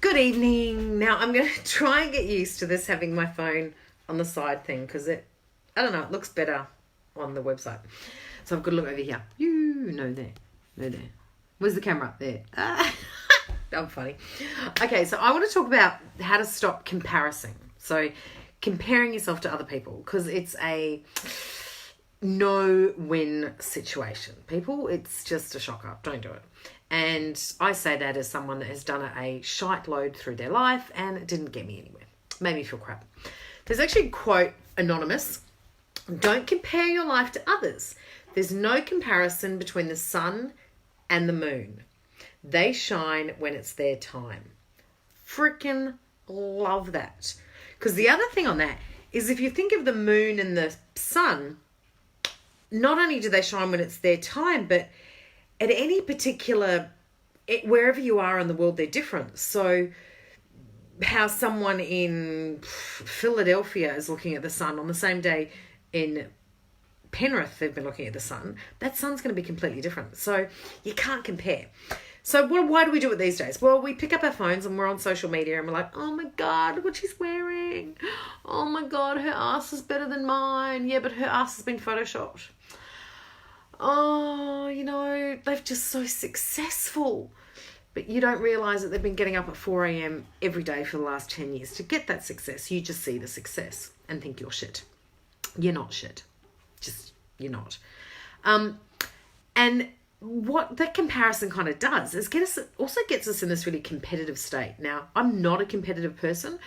Good evening. Now I'm going to try and get used to this having my phone on the side thing because it looks better on the website. So I've got to look over here. No there. Where's the camera? There. I'm funny. Okay, so I want to talk about how to stop comparison. So comparing yourself to other people because it's a no-win situation. People, it's just a shocker. Don't do it. And I say that as someone that has done a shite load through their life and it didn't get me anywhere. Made me feel crap. There's actually a quote, anonymous. Don't compare your life to others. There's no comparison between the sun and the moon. They shine when it's their time. Freaking love that. Because the other thing on that is if you think of the moon and the sun, not only do they shine when it's their time, but at any particular, wherever you are in the world, they're different. So how someone in Philadelphia is looking at the sun on the same day in Penrith they've been looking at the sun, that sun's going to be completely different. So you can't compare. So why do we do it these days? Well, we pick up our phones and we're on social media and we're like, oh my God, look what she's wearing. Oh my God, her ass is better than mine. Yeah, but her ass has been photoshopped. Oh, they're just so successful. But you don't realise that they've been getting up at 4 a.m. every day for the last 10 years to get that success. You just see the success and think you're shit. You're not shit. You're not. And what that comparison kind of does is also gets us in this really competitive state. Now, I'm not a competitive person,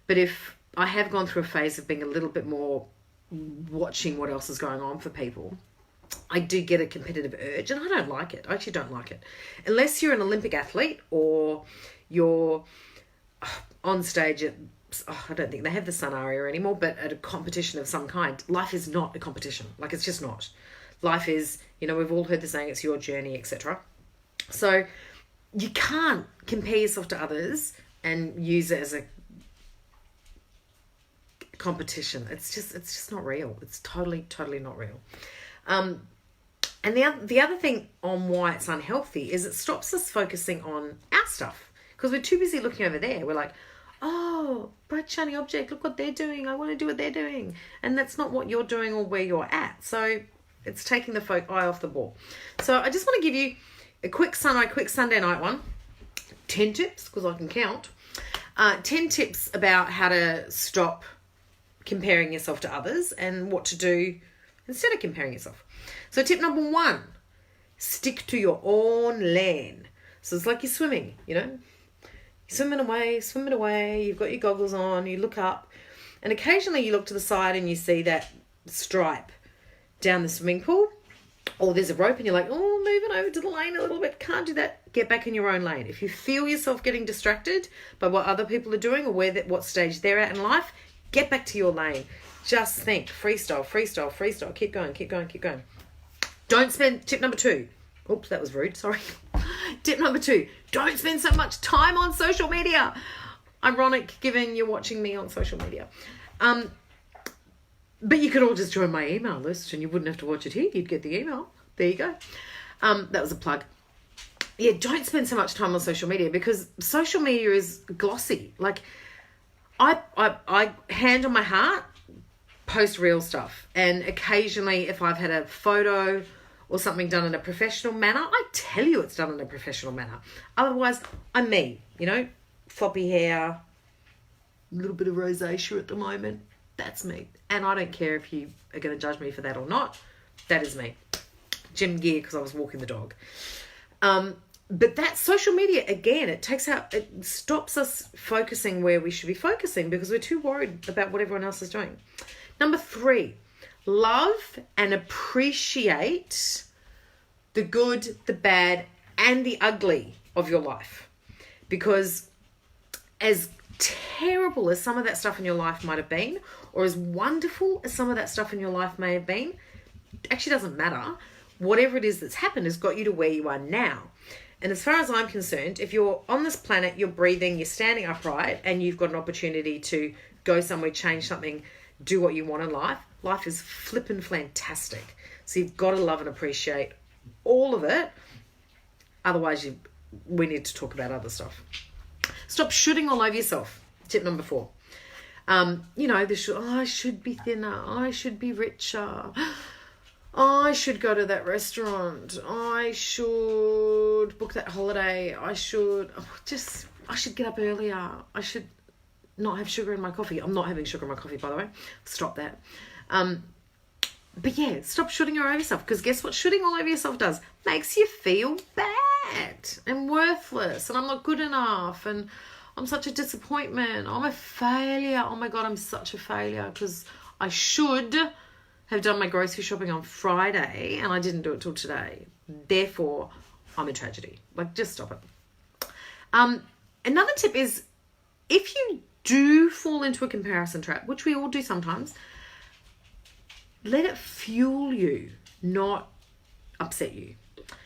but if I have gone through a phase of being a little bit more watching what else is going on for people, I do get a competitive urge and I don't like it. I actually don't like it. Unless you're an Olympic athlete or you're on stage at, I don't think they have the Sun Aria anymore, but at a competition of some kind. Life is not a competition. Like, it's just not. Life is, we've all heard the saying, it's your journey, etc. So you can't compare yourself to others and use it as a competition. It's just not real. It's totally not real. And the other thing on why it's unhealthy is it stops us focusing on our stuff because we're too busy looking over there. We're like, oh, bright shiny object, look what they're doing. I want to do what they're doing. And that's not what you're doing or where you're at. So it's taking the eye off the ball. So I just want to give you a quick Sunday night one. 10 tips, because I can count. 10 tips about how to stop comparing yourself to others and what to do instead of comparing yourself. So tip number 1, stick to your own lane. So it's like you're swimming, You're swimming away, you've got your goggles on, you look up, and occasionally you look to the side and you see that stripe down the swimming pool, or there's a rope and you're like, oh, moving over to the lane a little bit. Can't do that. Get back in your own lane. If you feel yourself getting distracted by what other people are doing or what stage they're at in life, get back to your lane. Just think, freestyle. Keep going. Don't spend, tip number 2. Oops, that was rude, sorry. Tip number 2, don't spend so much time on social media. Ironic, given you're watching me on social media. But you could all just join my email list and you wouldn't have to watch it here. You'd get the email. There you go. That was a plug. Yeah, don't spend so much time on social media because social media is glossy. Like, I hand on my heart, post real stuff. And occasionally, if I've had a photo or something done in a professional manner, I tell you it's done in a professional manner. Otherwise, I'm me, floppy hair, a little bit of rosacea at the moment. That's me. And I don't care if you are going to judge me for that or not. That is me. Gym gear because I was walking the dog. But that social media, again, it stops us focusing where we should be focusing because we're too worried about what everyone else is doing. Number 3, love and appreciate the good, the bad, and the ugly of your life. Because as terrible as some of that stuff in your life might have been, or as wonderful as some of that stuff in your life may have been, it actually doesn't matter. Whatever it is that's happened has got you to where you are now. And as far as I'm concerned, if you're on this planet, you're breathing, you're standing upright, and you've got an opportunity to go somewhere, change something, do what you want in life, life is flippin' fantastic. So you've got to love and appreciate all of it. Otherwise, we need to talk about other stuff. Stop shooting all over yourself. Tip number 4. I should be thinner. I should be richer. I should go to that restaurant. I should book that holiday. I should get up earlier. I should not have sugar in my coffee. I'm not having sugar in my coffee, by the way. Stop that. But yeah, stop shooting all over yourself, because guess what shooting all over yourself does? Makes you feel bad and worthless, and I'm not good enough, and I'm such a disappointment. I'm a failure. Oh my God, I'm such a failure because I should have done my grocery shopping on Friday and I didn't do it till today. Therefore, I'm a tragedy. Like, just stop it. Another tip is, if you do fall into a comparison trap, which we all do sometimes, let it fuel you, not upset you.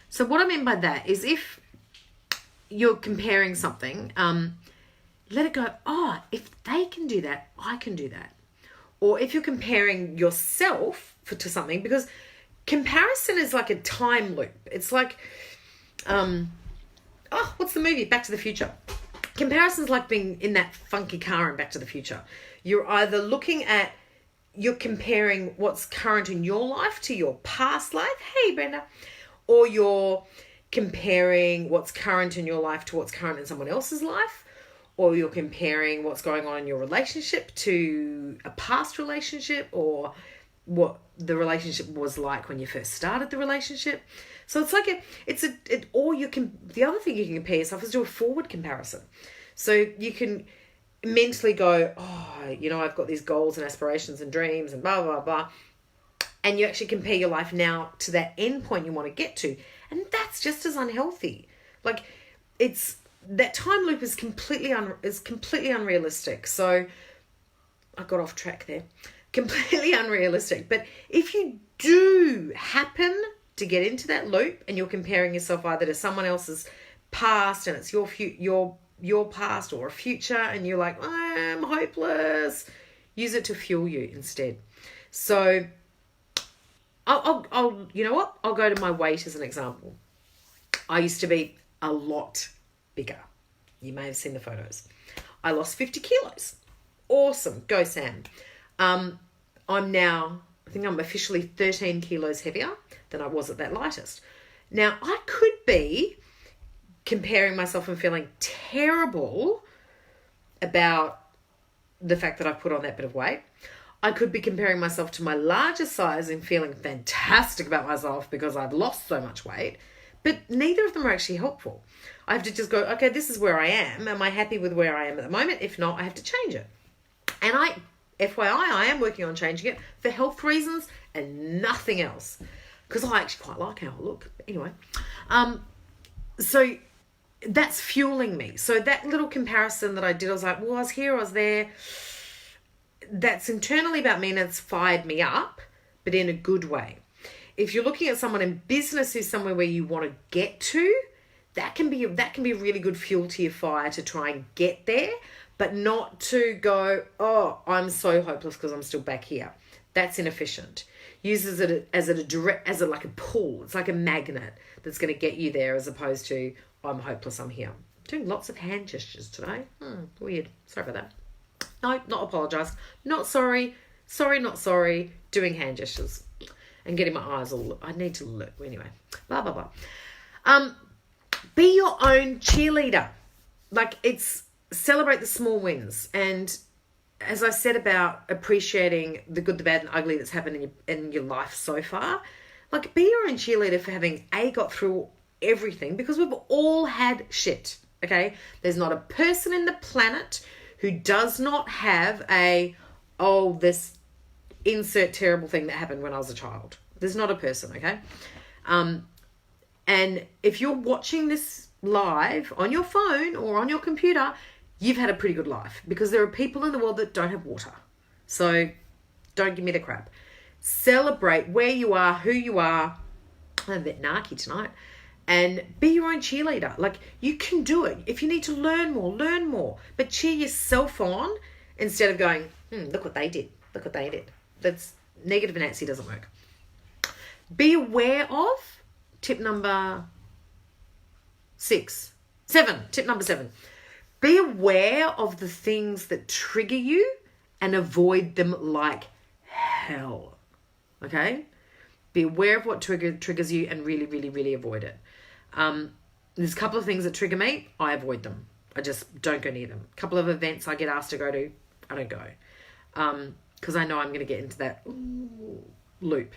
So what I mean by that is, if you're comparing something, let it go, oh, if they can do that, I can do that. Or if you're comparing yourself to something, because comparison is like a time loop. It's like, what's the movie? Back to the Future. Comparison's like being in that funky car in Back to the Future. You're either you're comparing what's current in your life to your past life. Hey, Brenda. Or you're comparing what's current in your life to what's current in someone else's life. Or you're comparing what's going on in your relationship to a past relationship, or what the relationship was like when you first started the relationship. So it's like the other thing you can compare yourself is do a forward comparison. So you can mentally go, I've got these goals and aspirations and dreams and blah, blah, blah. And you actually compare your life now to that end point you want to get to. And that's just as unhealthy. Like, that time loop is completely unrealistic. So I got off track there. Completely unrealistic. But if you do happen to get into that loop and you're comparing yourself either to someone else's past and it's your past or a future, and you're like, I'm hopeless, use it to fuel you instead. So I'll you know what? I'll go to my weight as an example. I used to be a lot bigger. You may have seen the photos. I lost 50 kilos. Awesome. Go, Sam. I'm now, I think I'm officially 13 kilos heavier than I was at that lightest. Now, I could be comparing myself and feeling terrible about the fact that I put on that bit of weight. I could be comparing myself to my larger size and feeling fantastic about myself because I've lost so much weight. But neither of them are actually helpful. I have to just go, okay, this is where I am. Am I happy with where I am at the moment? If not, I have to change it. And FYI, I am working on changing it for health reasons and nothing else. Because I actually quite like how I look. But anyway. So that's fueling me. So that little comparison that I did, I was like, well, I was here, I was there. That's internally about me and it's fired me up, but in a good way. If you're looking at someone in business who's somewhere where you want to get to, that can be really good fuel to your fire to try and get there, but not to go, oh, I'm so hopeless because I'm still back here. That's inefficient. Uses it as like a pull. It's like a magnet that's going to get you there, as opposed to, I'm hopeless, I'm here. Doing lots of hand gestures today. Weird. Sorry about that. No, not apologise. Not sorry. Sorry, not sorry. Doing hand gestures. And getting my eyes all... I need to look. Anyway. Blah, blah, blah. Be your own cheerleader. Like, celebrate the small wins. And as I said about appreciating the good, the bad and ugly that's happened in your life so far, like, be your own cheerleader for having, got through everything, because we've all had shit, okay? There's not a person in the planet who does not have this insert terrible thing that happened when I was a child. There's not a person, okay? And if you're watching this live on your phone or on your computer, you've had a pretty good life, because there are people in the world that don't have water. So don't give me the crap. Celebrate where you are, who you are. I'm a bit narky tonight. And be your own cheerleader. Like, you can do it. If you need to learn more. But cheer yourself on instead of going, look what they did. Look what they did. That's negative Nancy, doesn't work. Be aware of tip number 7. Tip number 7. Be aware of the things that trigger you and avoid them like hell. Okay? Be aware of what triggers you and really, really, really avoid it. There's a couple of things that trigger me. I avoid them. I just don't go near them. A couple of events I get asked to go to, I don't go. Because I know I'm going to get into that loop.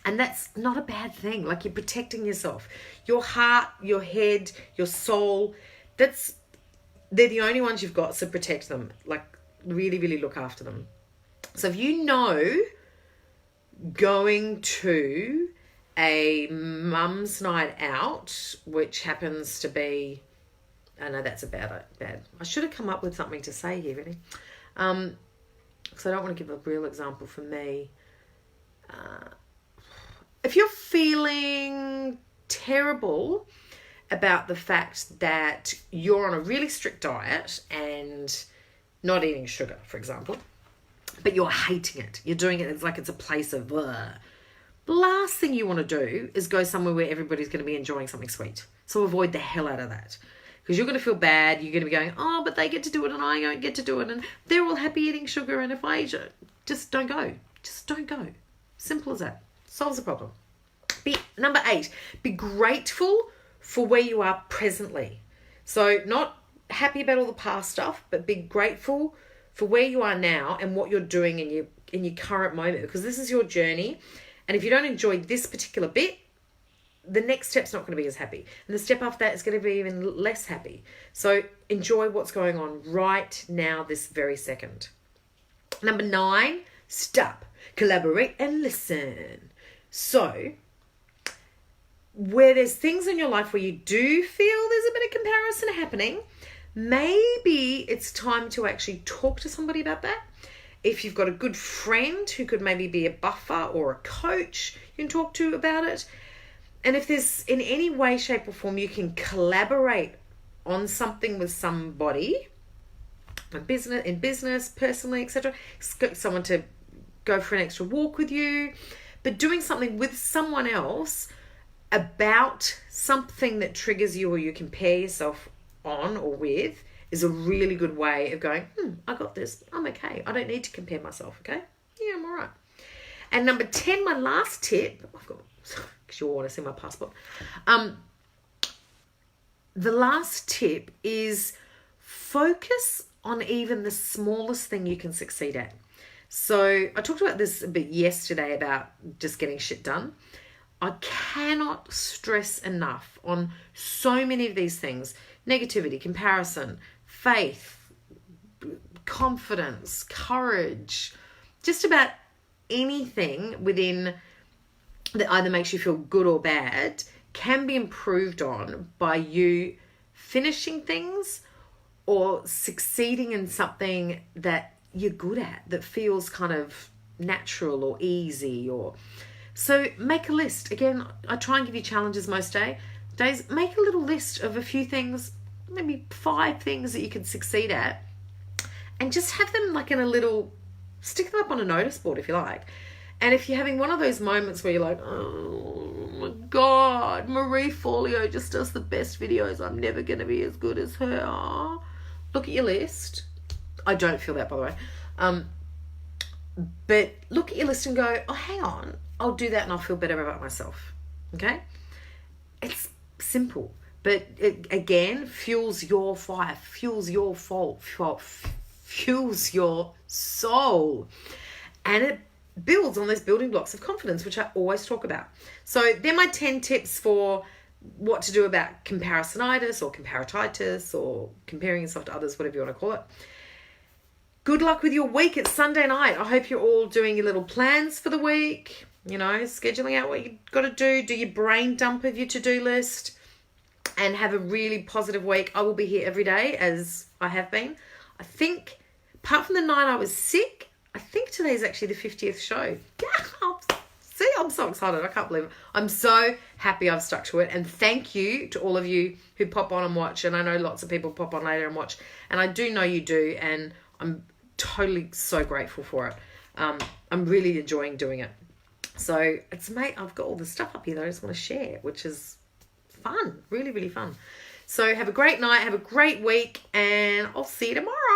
And that's not a bad thing. Like, you're protecting yourself. Your heart, your head, your soul, they're the only ones you've got, so protect them. Like, really, really look after them. So if you know going to a mum's night out, which happens to be, I know that's bad. I should have come up with something to say here, really. Because I don't want to give a real example for me. If you're feeling terrible about the fact that you're on a really strict diet and not eating sugar, for example, but you're hating it, you're doing it, it's like it's a place of the last thing you want to do is go somewhere where everybody's going to be enjoying something sweet. So avoid the hell out of that. Because you're going to feel bad. You're going to be going, oh, but they get to do it and I don't get to do it. And they're all happy eating sugar. And if I eat it, just don't go. Just don't go. Simple as that. Solves the problem. Number 8, be grateful for where you are presently. So not happy about all the past stuff, but be grateful for where you are now and what you're doing in your current moment. Because this is your journey. And if you don't enjoy this particular bit, the next step's not going to be as happy. And the step after that is going to be even less happy. So enjoy what's going on right now, this very second. Number 9, stop, collaborate, and listen. So where there's things in your life where you do feel there's a bit of comparison happening, maybe it's time to actually talk to somebody about that. If you've got a good friend who could maybe be a buffer or a coach you can talk to about it. And if there's in any way, shape or form you can collaborate on something with somebody, in business, personally, etc., someone to go for an extra walk with you, but doing something with someone else about something that triggers you or you compare yourself on or with is a really good way of going, I got this. I'm okay. I don't need to compare myself, okay? Yeah, I'm all right. And number 10, my last tip, I've got, because you all want to see my passport. The last tip is focus on even the smallest thing you can succeed at. So I talked about this a bit yesterday about just getting shit done. I cannot stress enough on so many of these things: negativity, comparison, faith, confidence, courage, just about anything within that either makes you feel good or bad can be improved on by you finishing things or succeeding in something that you're good at, that feels kind of natural or easy. Or so make a list. Again, I try and give you challenges most days. Make a little list of a few things, maybe 5 things that you can succeed at, and just have them like in a little, stick them up on a notice board if you like. And if you're having one of those moments where you're like, oh my God, Marie Forleo just does the best videos, I'm never going to be as good as her. Look at your list. I don't feel that, by the way. But look at your list and go, oh, hang on, I'll do that and I'll feel better about myself. Okay? It's simple, but it, again, fuels your fire, fuels your fuels your soul. And it builds on those building blocks of confidence, which I always talk about. So they're my 10 tips for what to do about comparisonitis or comparatitis or comparing yourself to others, whatever you want to call it. Good luck with your week. It's Sunday night. I hope you're all doing your little plans for the week, scheduling out what you've got to do your brain dump of your to-do list, and have a really positive week. I will be here every day, as I have been. I think, apart from the night I was sick, I think today's actually the 50th show. Yeah, see, I'm so excited. I can't believe it. I'm so happy I've stuck to it. And thank you to all of you who pop on and watch. And I know lots of people pop on later and watch. And I do know you do. And I'm totally so grateful for it. I'm really enjoying doing it. So I've got all the stuff up here that I just want to share, which is fun. Really, really fun. So have a great night, have a great week, and I'll see you tomorrow.